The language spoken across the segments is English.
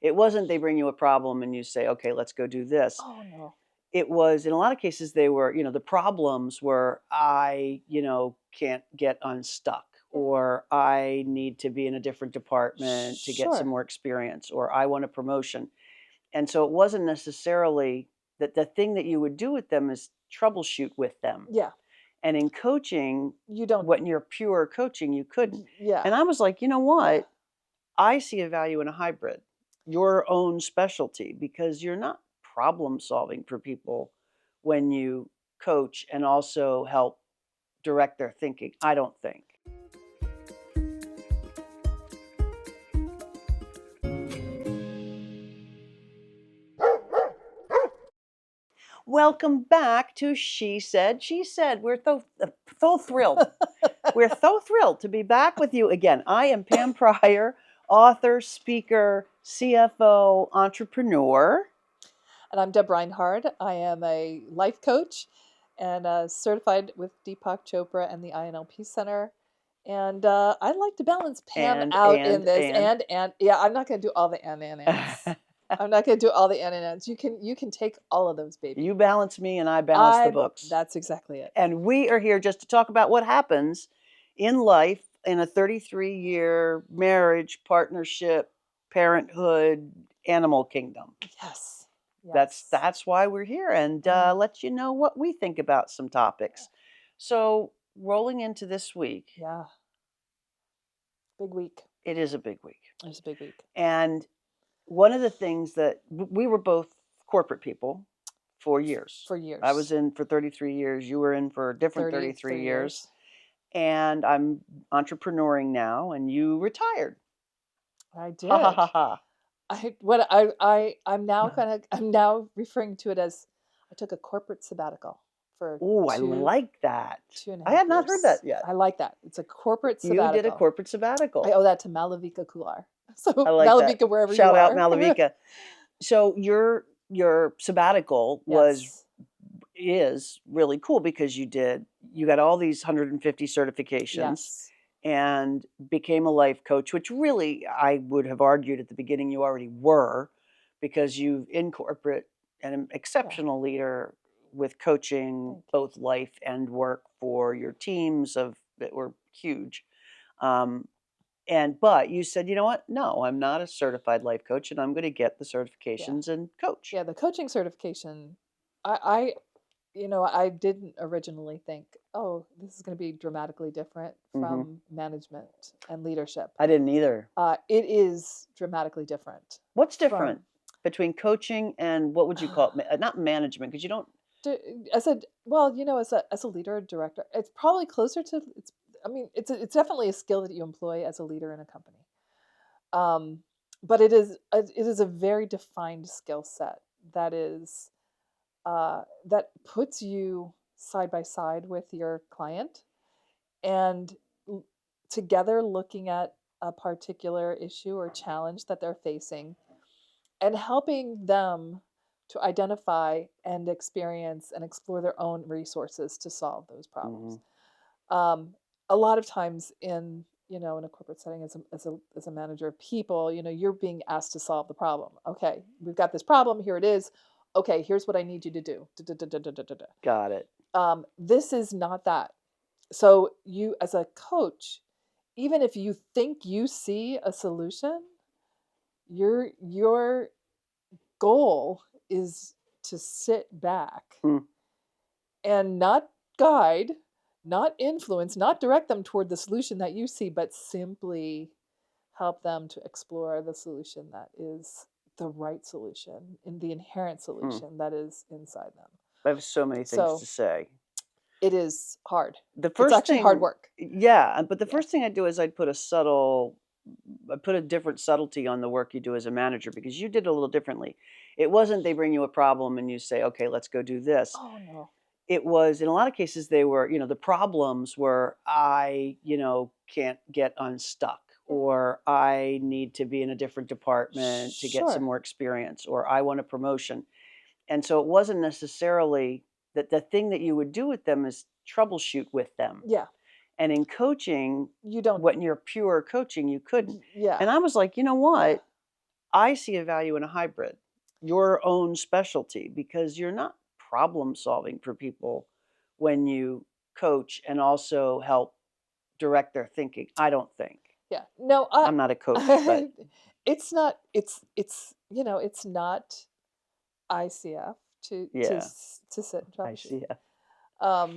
It wasn't they bring you a problem and you say, okay, let's go do this. Oh no. It was, in a lot of cases, they were, the problems were, I, can't get unstuck, or I need to be in a different department to get some Sure. more experience, or I want a promotion. And so it wasn't necessarily that the thing that you would do with them is troubleshoot with them. Yeah. And in coaching, You don't. when you're pure coaching, you couldn't. Yeah. And I was like, you know Yeah. what? I see a value in a hybrid, your own specialty, because you're not problem solving for people when you coach and also help direct their thinking, I don't think. Welcome back to She Said, She Said. We're so thrilled. We're so thrilled to be back with you again. I am Pam Pryor, author, speaker, CFO, entrepreneur. And I'm Deb Reinhard. I am a life coach and certified with Deepak Chopra and the INLP Center. And I'd like to balance Pam out in this. And yeah, I'm not going to do all the ands. I'm not going to do all the ands. You can take all of those, baby. You balance me and I balance the books. That's exactly it. And we are here just to talk about what happens in life in a 33-year marriage, partnership, parenthood, animal kingdom. Yes. That's why we're here, and let you know what we think about some topics. So rolling into this week. Yeah. Big week. It is a big week. It's a big week. And one of the things that we were both corporate people for years. For years. I was in for 33 years. You were in for a different 33 years. And I'm entrepreneuring now, and you retired. I did. Ha ha ha ha. I'm now referring to it as I took a corporate sabbatical for I like that. 2.5 years. I have not heard that yet. I like that. It's a corporate sabbatical. You did a corporate sabbatical. I owe that to Malavika Kular. So I like Malavika, that. wherever Shout you are. out Malavika. So your sabbatical is really cool because you got all these 150 certifications and became a life coach, which really I would have argued at the beginning you already were, because you in corporate and an exceptional leader with coaching both life and work for your teams that were huge. But you said, you know what? No, I'm not a certified life coach, and I'm going to get the certifications and coach. Yeah, the coaching certification, I didn't originally think, oh, this is going to be dramatically different from management and leadership. I didn't either. It is dramatically different. What's different between coaching and what would you call it? Not management, because you don't. As a leader, director, it's probably closer to. It's definitely a skill that you employ as a leader in a company. But it is a very defined skill set that is. That puts you side by side with your client and together looking at a particular issue or challenge that they're facing and helping them to identify and experience and explore their own resources to solve those problems. A lot of times in a corporate setting as a manager of people, you're being asked to solve the problem. Okay, we've got this problem, here it is. Okay, here's what I need you to do. Got it. This is not that. So you, as a coach, even if you think you see a solution, your goal is to sit back and not guide, not influence, not direct them toward the solution that you see, but simply help them to explore the solution that is the right solution, in the inherent solution that is inside them. I have so many things to say. It is hard. It's actually hard work. Yeah, but the first thing I'd do is I'd put a different subtlety on the work you do as a manager, because you did it a little differently. It wasn't they bring you a problem and you say, okay, let's go do this. Oh no. It was, in a lot of cases, they were, the problems were, I, can't get unstuck, or I need to be in a different department to get some more experience, or I want a promotion. And so it wasn't necessarily that the thing that you would do with them is troubleshoot with them. Yeah. And in coaching, you don't. When you're pure coaching, you couldn't. Yeah. And I was like, you know what? I see a value in a hybrid, your own specialty, because you're not problem solving for people when you coach and also help direct their thinking. I don't think. Yeah. No, I'm not a coach, but it's not. It's it's not ICF to yeah, sit and I troubleshoot. see. Yeah.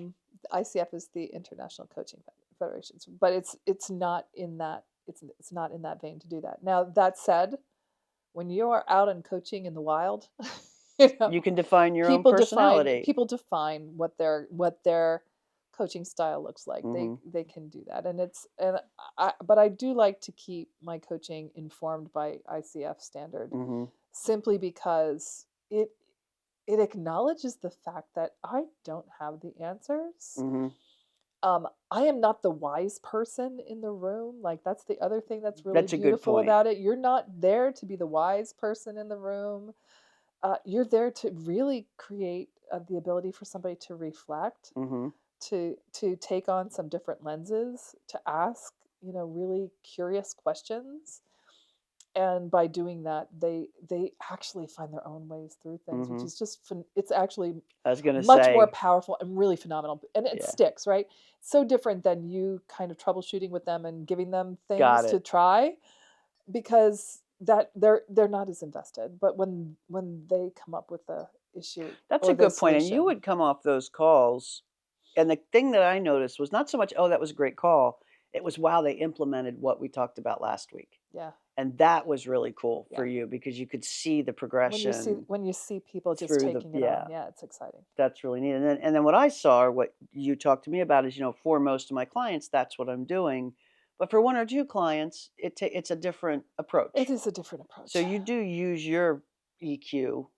ICF is the International Coaching Federations, but it's not in that it's not in that vein to do that. Now that said, when you are out and coaching in the wild, You can define your own personality. people define what their coaching style looks like. Mm-hmm. They can do that, and but I do like to keep my coaching informed by ICF standard, Mm-hmm. simply because it acknowledges the fact that I don't have the answers. Mm-hmm. I am not the wise person in the room. Like, that's the other thing that's really That's a good beautiful point. about it. You're not there to be the wise person in the room. You're there to really create the ability for somebody to reflect, Mm-hmm. to take on some different lenses, to ask really curious questions. And by doing that, they actually find their own ways through things, which Mm-hmm. is just it's actually I was gonna much more say, powerful and really phenomenal, and it yeah, sticks, right? So different than you kind of troubleshooting with them and giving them got things to it. try, because that they're not as invested. But when they come up with the issue That's a or the good point. And you solution. would come off those calls, and the thing that I noticed was not so much, oh, that was a great call. It was, wow, they implemented what we talked about last week. Yeah. And that was really cool for Yeah. you because you could see the When you see progression people just through the, taking it on, yeah, yeah, it's exciting. that's really neat. And then what I saw, or what you talked to me about is, for most of my clients, that's what I'm doing. But for one or two clients, it's a different It approach. is a different So approach. you do use your EQ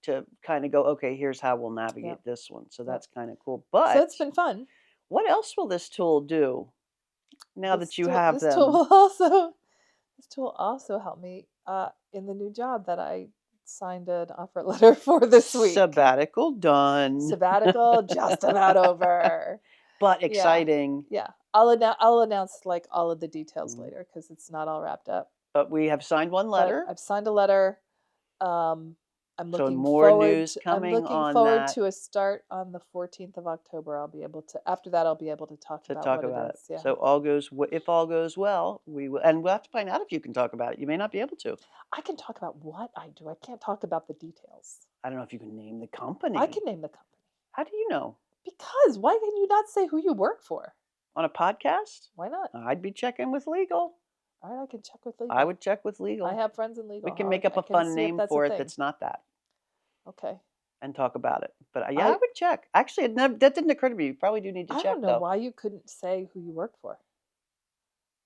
to kind of go, okay, here's how we'll Yep. navigate this one. So Yep. that's kind of cool. So But it's been fun. what else will this tool do now that you have This tool them? will also help me in the new job that I signed an offer letter for this week. Sabbatical done. Sabbatical just about over. But Yeah. exciting. Yeah. I'll announce like all of the details later, because it's not all wrapped up. But we have signed one But letter. I've signed a letter. I'm So looking more forward news to, coming on that. to a start on the 14th of October. I'll be able to, after that, I'll be able to talk about what it is. Yeah. So if all goes well, we will, and we'll have to find out if you can talk about it. You may not be able to. I can talk about what I do. I can't talk about the details. I don't know if you can name the company. I can name the company. How do you know? Because why can you not say who you work for? On a podcast? Why not? I'd be checking with legal. All right, I can check with legal. I would check with legal. I have friends in legal. We can make up a fun name for it that's not that. Okay. And talk about it. But yeah, I would check. Actually, that didn't occur to me. You probably do need to check, though. I don't know why you couldn't say who you work for.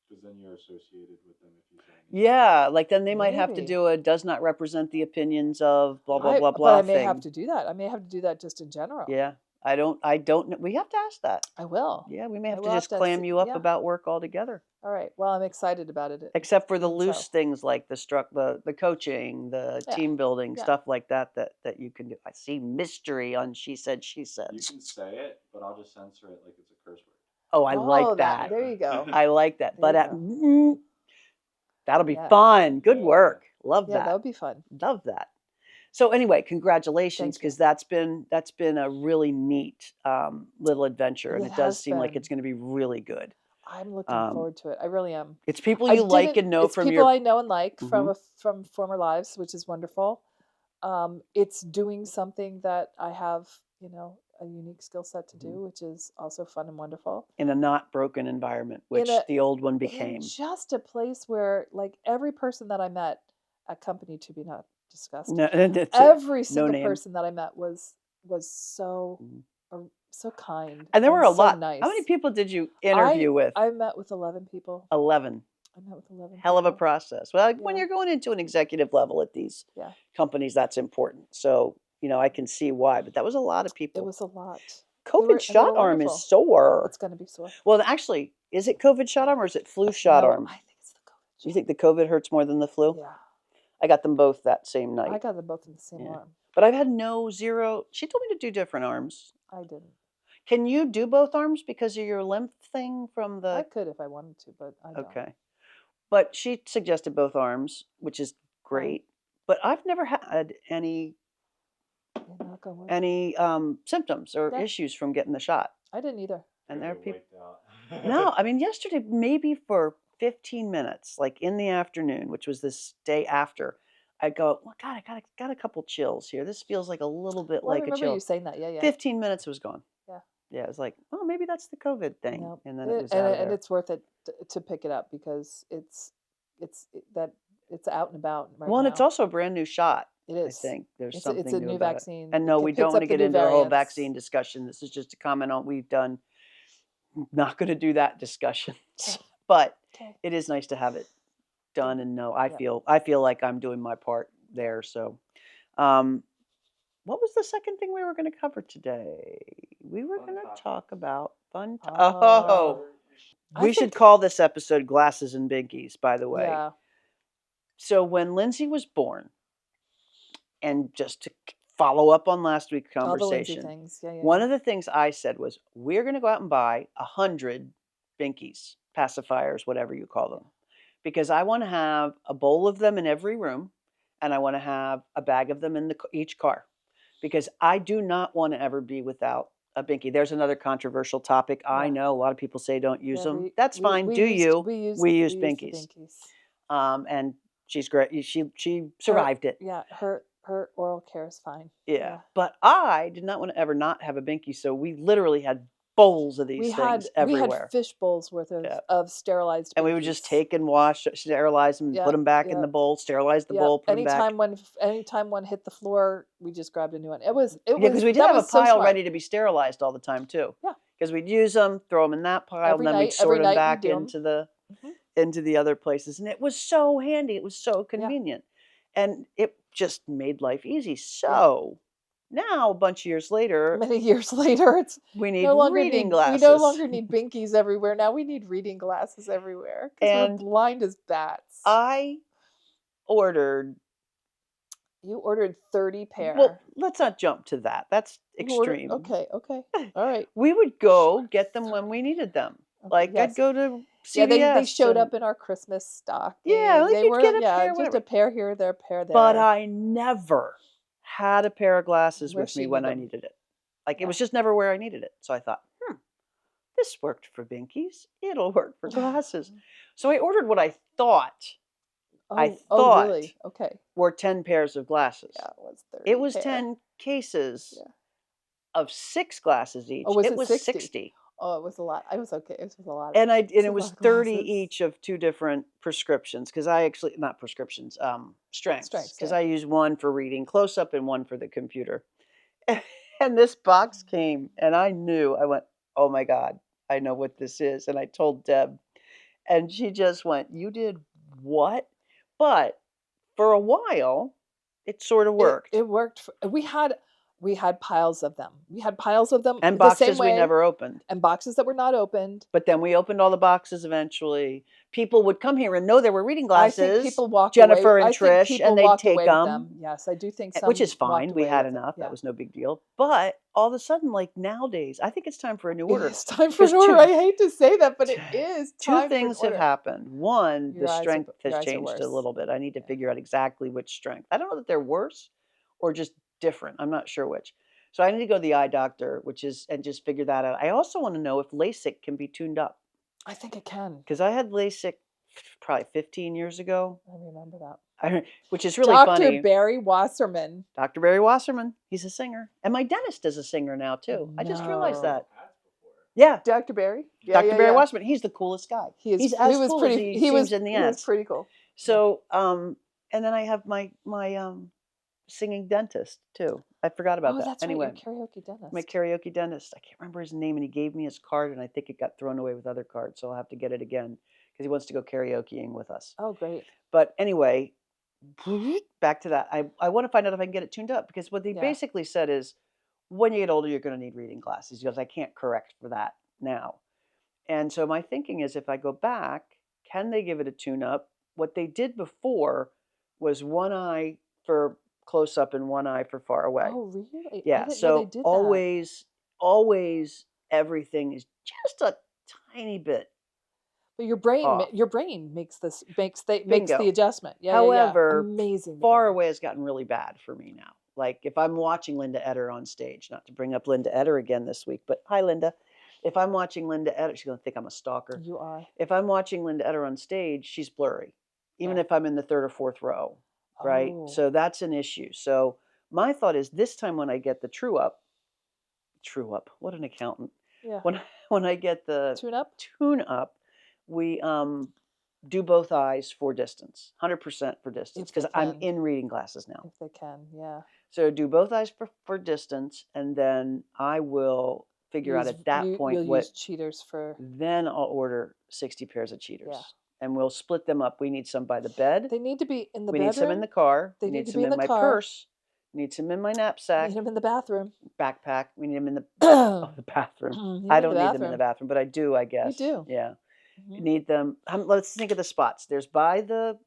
Because then you're associated with them if you say. Yeah, like then they might have to do a does not represent the opinions of blah blah blah blah. But I may have to do that. I may have to do that just in general. Yeah, I don't know. We have to ask that. I will. Yeah, we may have to just clam you up about work altogether. All right. Well, I'm excited about it. Except for the loose things like the coaching, the team building, stuff like that you can do. I see mystery on She Said, She Said. You can say it, but I'll just censor it like it's a curse word. Oh, I like that. There you go. I like that. But that'll be fun. Good work. Love that. Yeah, that would be fun. Love that. So anyway, congratulations, because that's been a really neat little adventure, and it does seem like it's going to be really good. I'm looking forward to it. I really am. It's people you like and know from people I know and like from former lives, which is wonderful. It's doing something that I have, a unique skill set to do, which is also fun and wonderful. In a not broken environment, which the old one became. In just a place where, like, every person that I met at company to be not discussed, every single person that I met was so so kind. And there were a lot. Nice. How many people did you interview with? I met with 11 people. 11. I met with 11 Hell of a process. Well, when you're going into an executive level at these companies, that's important. So, I can see why. But that was a lot of people. It was a lot. COVID shot arm is sore. It's going to be sore. Well, actually, is it COVID shot arm or is it flu shot arm? I think it's the COVID. You think the COVID hurts more than the flu? Yeah. I got them both that same night. I got them both in the same arm. But I've had zero. She told me to do different arms. I didn't. Can you do both arms because of your lymph thing from the... I could if I wanted to, but I don't. Okay. But she suggested both arms, which is great. But I've never had any knock on wood. symptoms or Yeah. issues from getting the shot. I didn't either. And there are people. Wiped out. No, I mean yesterday maybe for 15 minutes, like in the afternoon, which was this day after. I go, well, God, I got a couple chills here. This feels like a little bit Well, I like a remember chill. you saying that. Yeah, yeah. 15 minutes was gone. Yeah. Yeah, it was like, oh, maybe that's the COVID thing, No. and then it was out of And there. it's worth it to pick it up because it's out and about right Well, and now. it's also a brand new shot. It is. I think there's It's something a new new about vaccine. it. And no, we picks don't up want to the get new into a whole variants. vaccine discussion. This is just a comment on what we've done. Not going to do that discussion, Okay. but Okay. it is nice to have it done and know I Yep. feel like I'm doing my part there. So, what was the second thing we were going to cover today? We were going to talk about fun. We should call this episode "Glasses and Binkies." By the way, Yeah. So when Lindsay was born, and just to follow up on last week's All the Lindsay conversation, things. Yeah, yeah. one of the things I said was, we're going to go out and buy 100 Binkies, pacifiers, whatever you call them, because I want to have a bowl of them in every room, and I want to have a bag of them in each car, because I do not want to ever be without a Binky. There's another controversial topic. I know a lot of people say don't use them. That's fine. We use Binkies. And she's great. She survived it. Yeah, her oral care is fine. Yeah. But I did not want to ever not have a Binky, so we literally had bowls of these things everywhere. We had fish bowls worth of sterilized Binkies. And we would just take and wash, sterilize them, and put them back in the bowl, sterilize the bowl, put them back. Anytime one hit the floor, we just grabbed a new one. It was because we did have a pile ready to be sterilized all the time too. Yeah. Because we'd use them, throw them in that pile, and then we'd sort them back into the other places. And it was so handy. It was so convenient. And it just made life easy. So now, a bunch of years later, many years later, we need reading glasses. We no longer need Binkies everywhere. Now we need reading glasses everywhere because we're blind as bats. I ordered. You ordered 30 pair. Well, let's not jump to that. That's extreme. Okay. All right. We would go get them when we needed them. Okay, I'd go to CVS. Yeah, they showed up in our Christmas stock. Yeah, they were get a pair, just a pair here, there, a pair there. But I never had a pair of glasses with me when I needed it. Like it was just never where I needed it. So I thought, this worked for Binkies. It'll work for glasses. So I ordered what I thought. Really? Okay. Were 10 pairs of glasses. Yeah, it was 30. It was 10 cases of 6 glasses each. It was 60. Oh, it was a lot. I was okay. It was a lot. And it was 30 each of 2 different prescriptions, because I actually, not prescriptions, strengths. Because I use one for reading close up and one for the computer. And this box came, and I went, oh my God, I know what this is. And I told Deb, and she just went, you did what? But for a while, it sort of worked. It worked. We had piles of them. And boxes we never opened. And boxes that were not opened. But then we opened all the boxes eventually. People would come here and know there were reading glasses. I think people walked Jennifer away. and Trish, and they'd take them. Yes, I do think some. Which is fine. We had enough. That was no big deal. But all of a sudden, like nowadays, I think it's time for a new order. It's time for an order. I hate to say that, but it is time. 2 things have happened. One, the strength has changed a little bit. I need to figure out exactly which strength. I don't know that they're worse or just different. I'm not sure which. So I need to go to the eye doctor, and just figure that out. I also want to know if LASIK can be tuned up. I think it can. Because I had LASIK probably 15 years ago. I remember that. Which is really funny. Dr. Barry Wasserman. Dr. Barry Wasserman. He's a singer. And my dentist is a singer now, too. I just realized that. Yeah. Dr. Barry? Dr. Barry Wasserman. He's the coolest guy. He's as cool as he seems in the ads. He was pretty cool. So, and then I have my singing dentist, too. I forgot about that. That's anyway, right, your karaoke dentist. My karaoke dentist. I can't remember his name, and he gave me his card, and I think it got thrown away with other cards, so I'll have to get it again because he wants to go karaokeing with us. Oh, great. But anyway, back to that. I want to find out if I can get it tuned up, because what they basically said is, when you get older, you're going to need reading glasses. He goes, I can't correct for that now. And so my thinking is, if I go back, can they give it a tune-up? What they did before was one eye for close up and one eye for far away. Oh, really? Yeah. So always everything is just a tiny bit But your brain off. makes the Bingo. adjustment. Yeah, However, amazing. Far Away has gotten really bad for me now. Like if I'm watching Linda Eder on stage, not to bring up Linda Eder again this week, but hi Linda. If I'm watching Linda Eder, she's gonna think I'm a stalker. You are. If I'm watching Linda Eder on stage, she's blurry, even if I'm in the third or fourth row, right? Oh. So that's an issue. So my thought is this time when I get the true up, what an accountant. Yeah. When I get the tune up, we do both eyes for distance, 100% for distance, because I'm in reading glasses now. If they can, yeah. So do both eyes for distance, and then I will figure out at that point you'll use cheaters for. Then I'll order 60 pairs of cheaters, and we'll split them up. We need some by the bed. They need to be in the we bedroom. Need some in the car. They we need to some be in the my car. purse. We need some in my knapsack. We need them in the bathroom. Backpack. We need them in the the bathroom. I don't need them in the bathroom, but I do, I guess. You do. Yeah. You need them. Let's think of the spots. There's by the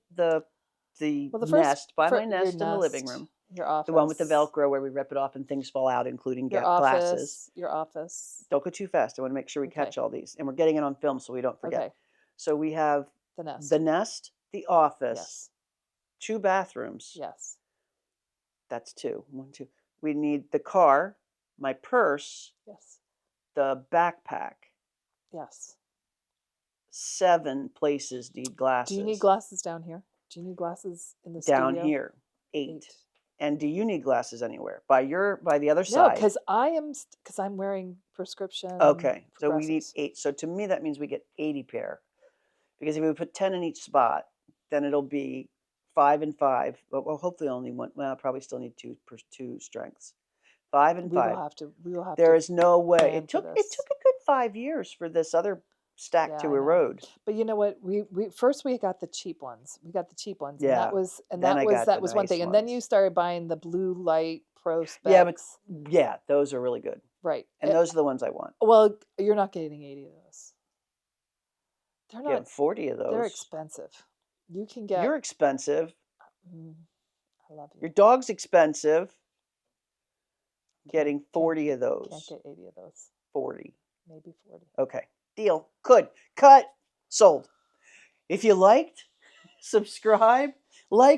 nest, by my nest in the living room. Your office. The one with the Velcro where we rip it off and things fall out, including glasses. Your office. Don't go too fast. I want to make sure we catch all these. And we're getting it on film so we don't forget. Okay. So we have the nest, the office, 2 bathrooms. Yes. That's 2. 1, 2. We need the car, my purse. Yes. The backpack. Yes. 7 places need glasses. Do you need glasses down here? Do you need glasses in the down studio? here? 8. And do you need glasses anywhere? By the other side? No, because I'm wearing prescription. Okay, so we need 8. So to me that means we get 80 pair, because if we put 10 in each spot, then it'll be 5 and 5. Well, hopefully only one. Well, I probably still need 2 strengths. 5 and 5. We will have there to is no way. It took a good 5 years for this other stack to erode. But you know what? We first we got the cheap ones. We got the cheap ones. Yeah. And that was one thing. And then you started buying the blue light pro specs. Yeah, but those are really good. Right. And those are the ones I want. Well, you're not getting 80 of those. They're not 40 of those. They're expensive. You can get. You're expensive. I love you. Your dog's expensive. Getting 40 of those. Can't get 80 of those. 40. Maybe 40. Okay. Deal. Good. Cut. Sold. If you liked, subscribe.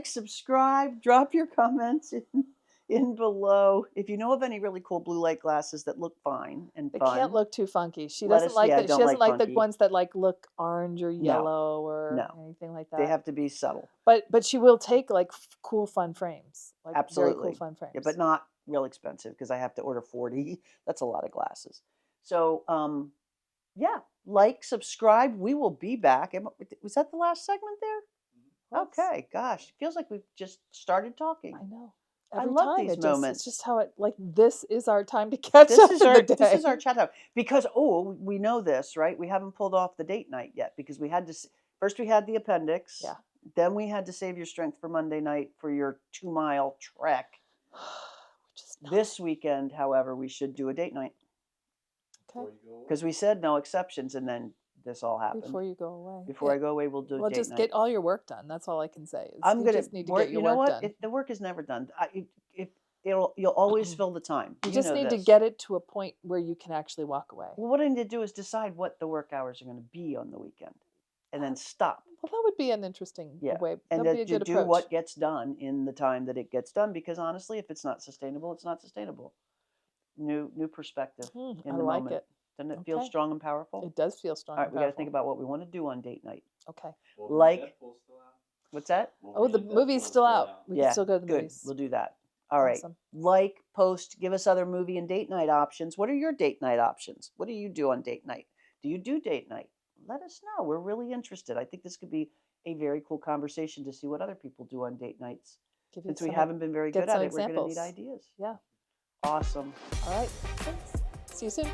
Subscribe. Drop your comments in below. If you know of any really cool blue light glasses that look fine and fun. They can't look too funky. She doesn't like that. She doesn't like the ones that look orange or yellow or anything like that. They have to be subtle. But she will take cool fun frames. Absolutely. Very cool fun frames. Yeah, but not real expensive because I have to order 40. That's a lot of glasses. So subscribe. We will be back. Was that the last segment there? Okay, gosh, it feels like we've just started talking. I know. I love these moments. It's just how it this is our time to catch up. This is our chat time because we know this, right? We haven't pulled off the date night yet because we had to first we had the appendix. Yeah. Then we had to save your strength for Monday night for your 2-mile trek. This weekend, however, we should do a date night. Okay. Because we said no exceptions, and then this all happened. Before you go away. Before I go away, we'll do a date night. Well, just get all your work done. That's all I can say. You just need to get your work done. The work is never done. You'll always fill the time. You just need to get it to a point where you can actually walk away. Well, what I need to do is decide what the work hours are going to be on the weekend, and then stop. Well, that would be an interesting way. And that'd be a good do approach. what gets done in the time that it gets done. Because honestly, if it's not sustainable, it's not sustainable. New perspective in the moment. I like it. Doesn't it feel strong and powerful? It does feel strong. All right, we got to think about what we want to do on date night. Okay. What's that? The movie's still out. We can still go to the movies. We'll do that. All right. Post, give us other movie and date night options. What are your date night options? What do you do on date night? Do you do date night? Let us know. We're really interested. I think this could be a very cool conversation to see what other people do on date nights. Since we haven't been very good at it, we're going to need ideas. Yeah. Awesome. All right. Thanks. See you soon.